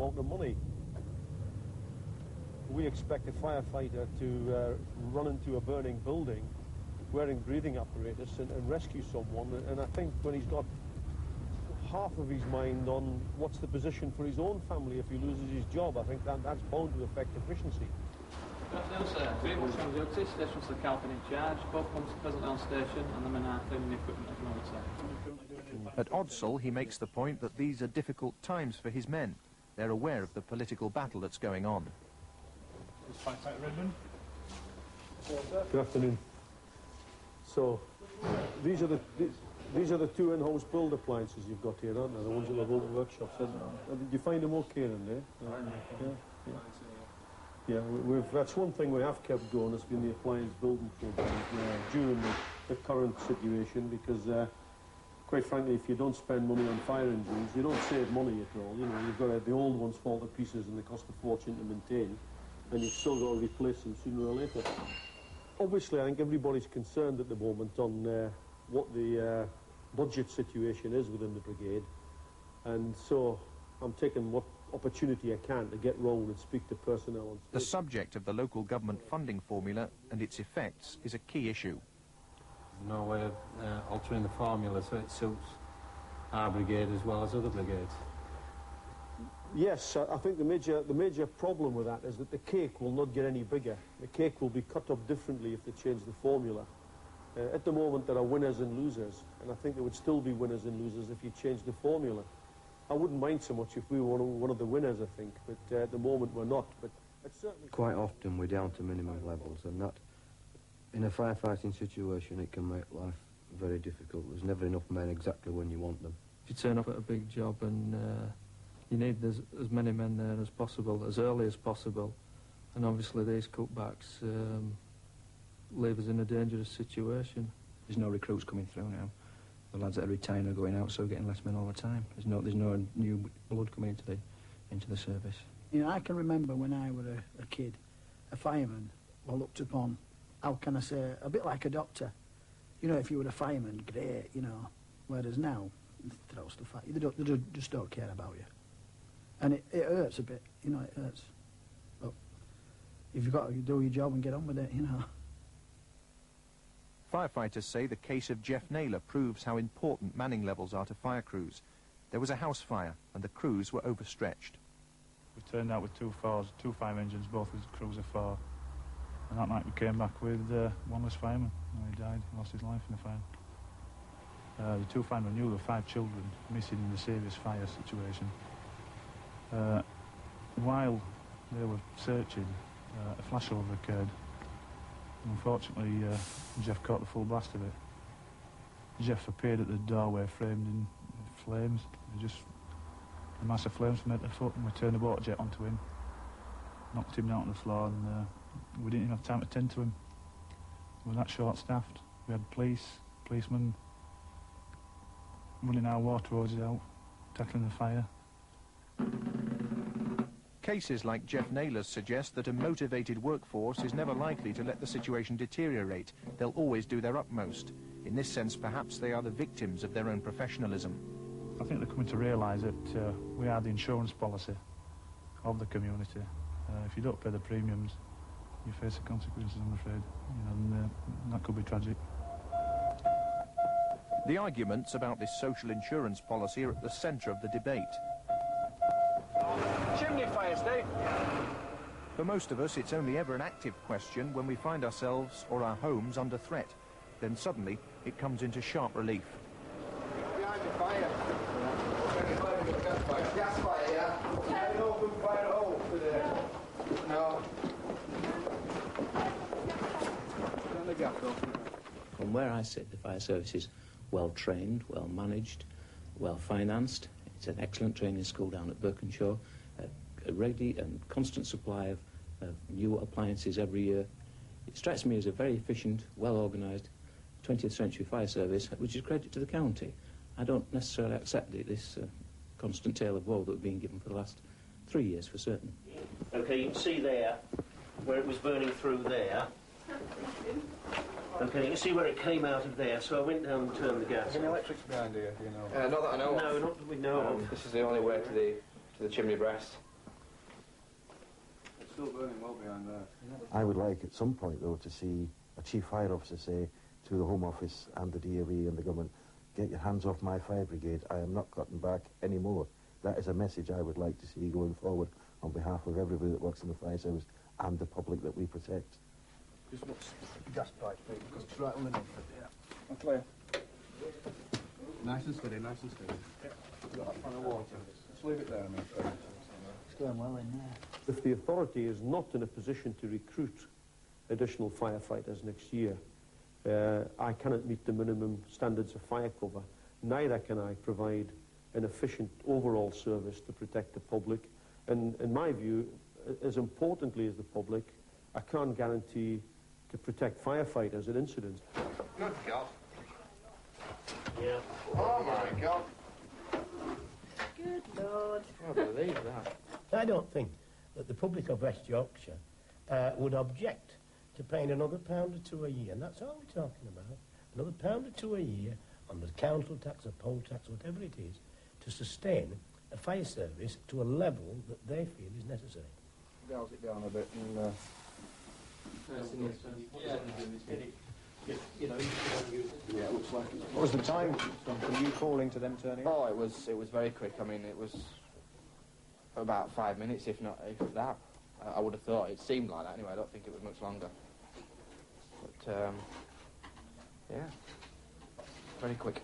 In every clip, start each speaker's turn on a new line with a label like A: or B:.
A: amount of money. We expect a firefighter to run into a burning building wearing breathing apparatus and rescue someone, and I think when he's got half of his mind on what's the position for his own family if he loses his job, I think that's bound to affect efficiency.
B: Good afternoon, sir. Very much on duty. Station's the captain in charge. Both pumps presently on station, and the men are cleaning the equipment at the moment, sir.
C: At Odsal, he makes the point that these are difficult times for his men. They're aware of the political battle that's going on.
A: Good afternoon. So, these are the two in-house build appliances you've got here, aren't they? The ones that have open workshops. Did you find them okay in there? Yeah, that's one thing we have kept going. It's been the appliance building program during the current situation, because quite frankly, if you don't spend money on fire engines, you don't save money at all. You know, you've got the old ones fall to pieces and they cost a fortune to maintain, and you've still got to replace them sooner or later. Obviously, I think everybody's concerned at the moment on what the budget situation is within the brigade, and so I'm taking what opportunity I can to get round and speak to personnel.
C: The subject of the local government funding formula and its effects is a key issue.
D: There's no way of altering the formula so it suits our brigade as well as other brigades.
A: Yes, I think the major problem with that is that the cake will not get any bigger. The cake will be cut up differently if they change the formula. At the moment there are winners and losers, and I think there would still be winners and losers if you change the formula. I wouldn't mind so much if we were one of the winners, I think, but at the moment we're not. But it's certainly... Quite often we're down to minimum levels, and that, in a firefighting situation, it can make life very difficult. There's never enough men exactly when you want them.
E: If you turn up at a big job and you need as many men there as possible, as early as possible, and obviously these cutbacks leave us in a dangerous situation.
F: There's no recruits coming through now. The lads that are retiring are going out, so we're getting less men all the time. There's no new blood coming into the service.
G: You know, I can remember when I was a kid, a fireman was looked upon, how can I say, a bit like a doctor. You know, if you were a fireman, great, you know. Whereas now, throw stuff at you. They just don't care about you. And it hurts a bit, you know, it hurts. But if you've got to do your job and get on with it, you know.
C: Firefighters say the case of Jeff Naylor proves how important manning levels are to fire crews. There was a house fire and the crews were overstretched.
H: We turned out with two fire engines, both with crews of 4. And that night we came back with one less fireman. He died, lost his life in the fire. The 2 firemen knew there were 5 children missing in the serious fire situation. While they were searching, a flashover occurred. Unfortunately, Jeff caught the full blast of it. Jeff appeared at the doorway framed in flames. Just a mass of flames from head to foot, and we turned the water jet onto him, knocked him down on the floor, and we didn't even have time to tend to him. We were that short-staffed. We had policemen running our water hoses out, tackling the fire.
C: Cases like Jeff Naylor's suggest that a motivated workforce is never likely to let the situation deteriorate. They'll always do their utmost. In this sense, perhaps they are the victims of their own professionalism.
H: I think they're coming to realise that we are the insurance policy of the community. If you don't pay the premiums, you face the consequences, I'm afraid. You know, and that could be tragic.
C: The arguments about this social insurance policy are at the centre of the debate.
I: Chimney fire, Steve.
C: For most of us, it's only ever an active question when we find ourselves or our homes under threat. Then suddenly, it comes into sharp relief.
I: Behind the fire. Gas fire, yeah? No open fire at all for there. No. Turn the gas off.
F: From where I sit, the fire service is well trained, well managed, well financed. It's an excellent training school down at Birkenshaw. A ready and constant supply of new appliances every year. It strikes me as a very efficient, well-organised 20th century fire service, which is a credit to the county. I don't necessarily accept this constant tale of woe that we've been given for the last 3 years for certain.
J: OK, you can see there where it was burning through there. OK, you can see where it came out of there, so I went down and turned the gas.
I: Is there any electrics behind here, do you know?
J: Not that I know of. No, not that we know of.
I: This is the only way to the chimney breast. still burning well behind there.
K: I would like at some point, though, to see a chief fire officer say to the Home Office and the DAV and the government, get your hands off my fire brigade, I am not cutting back anymore. That is a message I would like to see going forward on behalf of everybody that works in the fire service and the public that we protect.
I: Just what's the gas pipe, because it's right underneath it. Yeah.
B: I'm clear.
I: Nice and steady, nice and steady. Yeah. You've got that pan of water. Just leave it there a minute.
G: It's going well in there.
A: If the authority is not in a position to recruit additional firefighters next year, I cannot meet the minimum standards of fire cover. Neither can I provide an efficient overall service to protect the public. And in my view, as importantly as the public, I can't guarantee to protect firefighters at incidents.
I: Good God. Yeah. Oh my God.
L: Good Lord.
E: I believe that.
J: I don't think that the public of West Yorkshire would object to paying another £1 or £2 a year, and that's all we're talking about. Another £1 or £2 a year on the council tax or poll tax, whatever it is, to sustain a fire service to a level that they feel is necessary.
I: Dials it down a bit and...
B: You know,
I: yeah, it looks like it's...
M: What was the time from you calling to them turning up?
N: Oh, it was very quick. I mean, it was about 5 minutes, if that. I would have thought. It seemed like that anyway. I don't think it was much longer. But, yeah, very quick.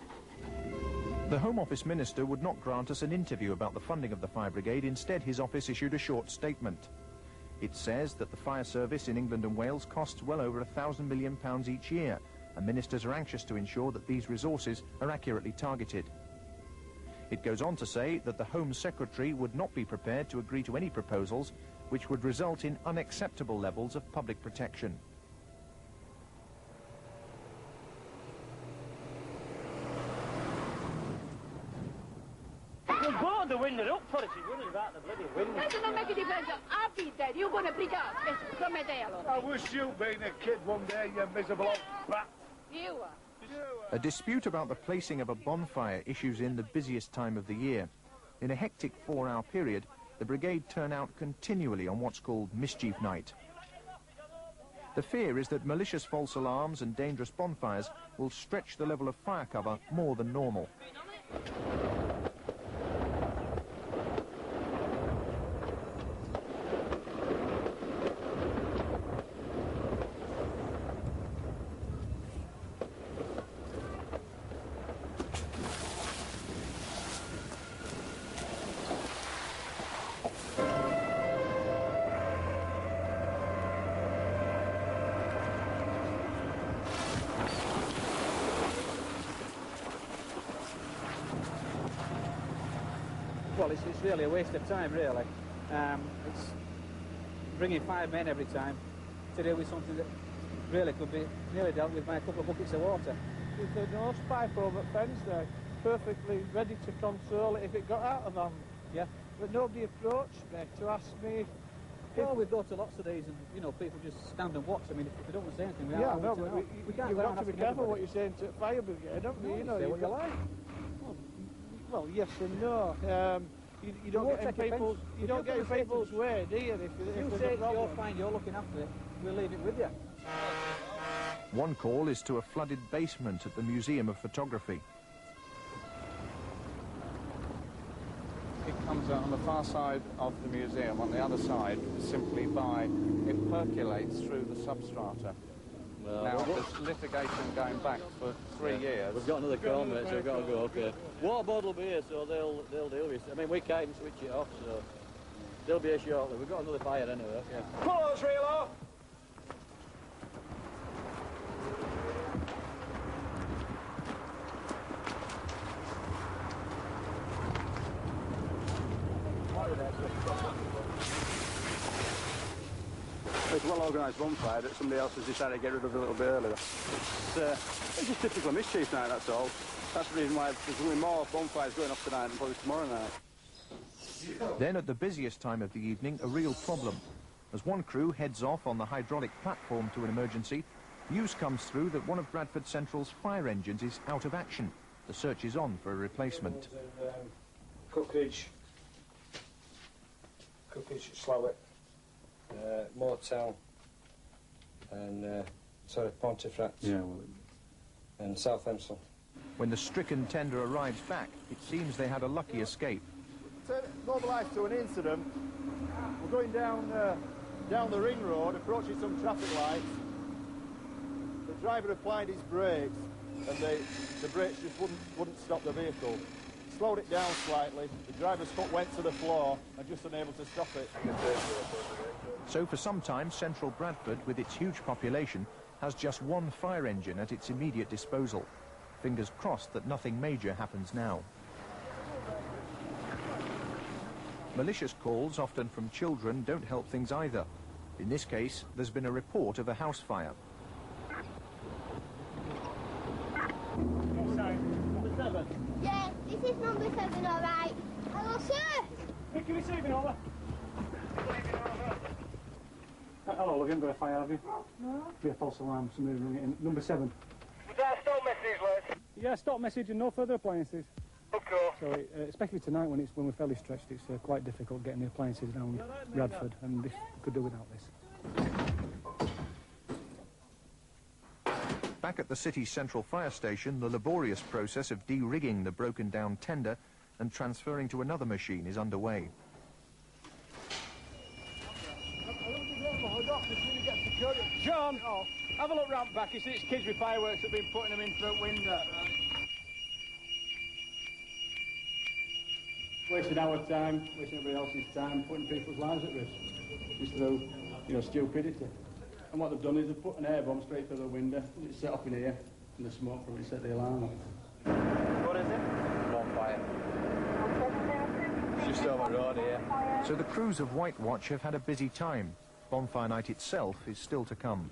C: The Home Office Minister would not grant us an interview about the funding of the fire brigade. Instead, his office issued a short statement. It says that the fire service in England and Wales costs well over £1,000 million each year, and ministers are anxious to ensure that these resources are accurately targeted. It goes on to say that the Home Secretary would not be prepared to agree to any proposals which would result in unacceptable levels of public protection.
J: We'll blow the window up for us, it's running about the bloody window.
L: That doesn't make a difference. I'll be dead. You're going to break out. Come down.
I: I wish you'd been a kid one day, you miserable old bat.
L: You are.
C: A dispute about the placing of a bonfire issues in the busiest time of the year. In a hectic 4-hour period, the brigade turn out continually on what's called Mischief Night. The fear is that malicious false alarms and dangerous bonfires will stretch the level of fire cover more than normal.
B: well, it's really a waste of time, really. It's bringing 5 men every time to deal with something that really could be nearly dealt with by a couple of buckets of water.
O: With the nose pipe over the fence there, perfectly ready to control it if it got out of them.
B: Yeah.
O: But nobody approached me to ask me.
B: Well, we go to lots of these and, you know, people just stand and watch. I mean, if they don't want to say anything, we can't
O: you've
B: go
O: got to be careful what you're saying to fire brigade, haven't you?
B: No,
O: you know,
B: say what you like.
O: Well, yes and no. You don't get in people's, you don't get in people's way, do you? If
B: you say you're fine, you're looking after it, we'll leave it with you.
C: One call is to a flooded basement at the Museum of Photography.
M: It comes out on the far side of the museum. On the other side, simply it percolates through the substrata.
F: Well,
M: now, there's litigation going back for 3 years.
F: We've got another call, mate, so we've got to go, okay. Water board will be here, so they'll deal with it. I mean, we can't even switch it off, so they'll be here shortly. We've got another fire anyway. Yeah.
I: Pull those reel off! It's a well-organised bonfire that somebody else has decided to get rid of a little bit earlier. It's just typical mischief night, that's all. That's the reason why there's going to be more bonfires going off tonight and probably tomorrow night.
C: Then at the busiest time of the evening, a real problem. As one crew heads off on the hydraulic platform to an emergency, news comes through that one of Bradford Central's fire engines is out of action. The search is on for a replacement.
A: Cookage, Slowick.
P: Motown, and Pontefract, and South Hempsall.
C: When the stricken tender arrives back, it seems they had a lucky escape.
Q: Mobilised to an incident. We're going down the ring road, approaching some traffic lights. The driver applied his brakes, and the brakes just wouldn't stop the vehicle. Slowed it down slightly. The driver's foot went to the floor, and just unable to stop it.
C: So for some time, central Bradford, with its huge population, has just one fire engine at its immediate disposal. Fingers crossed that nothing major happens now. Malicious calls, often from children, don't help things either. In this case, there's been a report of a house fire.
Q: Number 7.
R: Yeah, this is number 7, all right. Hello, sir.
Q: Hey, can we see him over? Hello, have you got a fire, have you? No. Be a false alarm, somebody ring it in. Number 7.
S: Was that a stop message, Les?
Q: Yeah, stop message and no further appliances.
S: Of course.
Q: So, especially tonight when we're fairly stretched, it's quite difficult getting the appliances around Bradford, and this we could do without this.
C: Back at the city's central fire station, the laborious process of de-rigging the broken-down tender and transferring to another machine is underway.
Q: John, have a look round back. You see it's kids with fireworks that have been putting them in through the window. Wasting our time, wasting everybody else's time, putting people's lives at risk. Just through, stupidity. And what they've done is they've put an air bomb straight through the window. It's set up in here, and the smoke probably set the alarm off.
N: What is it? Bonfire.
Q: Just over the road here.
C: So the crews of White Watch have had a busy time. Bonfire night itself is still to come.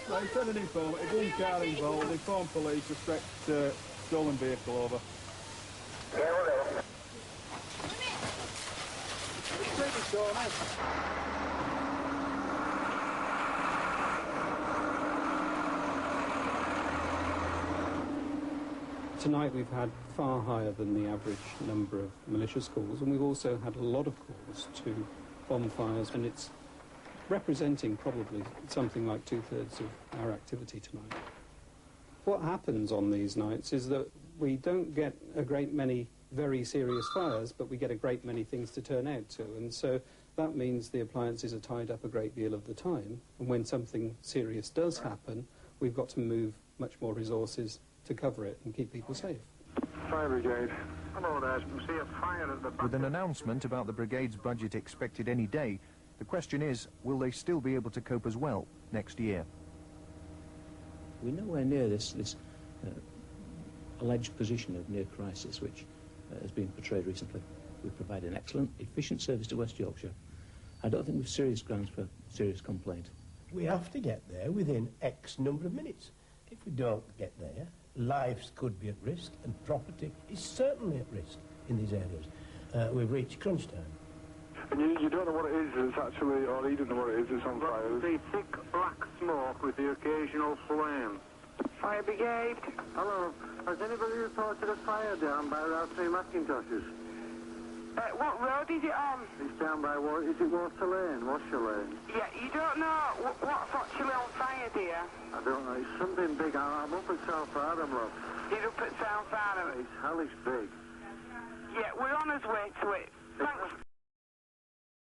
Q: They said an informant, if one car involved, they phoned police, suspect stolen vehicle over.
T: Tonight we've had far higher than the average number of malicious calls, and we've also had a lot of calls to bonfires, and it's representing probably something like 2/3 of our activity tonight. What happens on these nights is that we don't get a great many very serious fires, but we get a great many things to turn out to, and so that means the appliances are tied up a great deal of the time, and when something serious does happen, we've got to move much more resources to cover it and keep people safe.
S: Fire brigade. Hello there, see a fire at the back.
C: With an announcement about the brigade's budget expected any day, the question is, will they still be able to cope as well next year?
F: We're nowhere near this alleged position of near crisis, which has been portrayed recently. We provide an excellent, efficient service to West Yorkshire. I don't think we've serious grounds for serious complaint.
J: We have to get there within X number of minutes. If we don't get there, lives could be at risk, and property is certainly at risk in these areas. We've reached crunch time.
S: And you don't know what it is that's actually, or you don't know what it is that's on fire? The thick black smoke with the occasional flame. Fire brigade. Hello. Has anybody reported a fire down by our 3 Macintoshes?
L: What road is it on?
S: It's down by, is it Water Lane, Washer Lane?
L: Yeah, you don't know what's actually on fire, dear?
S: I don't know, it's something big. I'm up at South Farnham, love.
L: You're up at South Farnham?
S: It's hellish big.
L: Yeah, we're on our way to it.